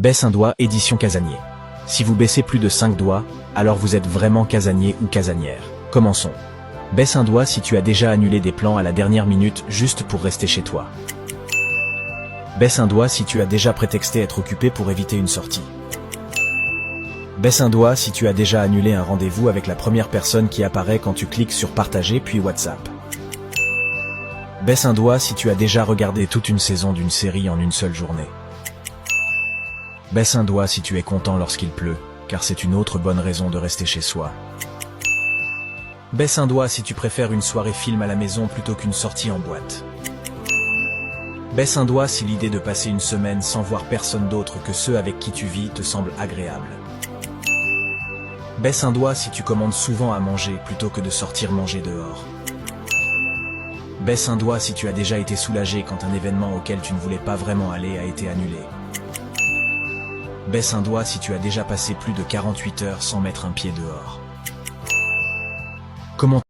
Baisse un doigt, édition casanier. Si vous baissez plus de 5 doigts, alors vous êtes vraiment casanier ou casanière. Commençons. Baisse un doigt si tu as déjà annulé des plans à la dernière minute juste pour rester chez toi. Baisse un doigt si tu as déjà prétexté être occupé pour éviter une sortie. Baisse un doigt si tu as déjà annulé un rendez-vous avec la première personne qui apparaît quand tu cliques sur partager puis WhatsApp. Baisse un doigt si tu as déjà regardé toute une saison d'une série en une seule journée. Baisse un doigt si tu es content lorsqu'il pleut, car c'est une autre bonne raison de rester chez soi. Baisse un doigt si tu préfères une soirée film à la maison plutôt qu'une sortie en boîte. Baisse un doigt si l'idée de passer une semaine sans voir personne d'autre que ceux avec qui tu vis te semble agréable. Baisse un doigt si tu commandes souvent à manger plutôt que de sortir manger dehors. Baisse un doigt si tu as déjà été soulagé quand un événement auquel tu ne voulais pas vraiment aller a été annulé. Baisse un doigt si tu as déjà passé plus de 48 heures sans mettre un pied dehors. Comment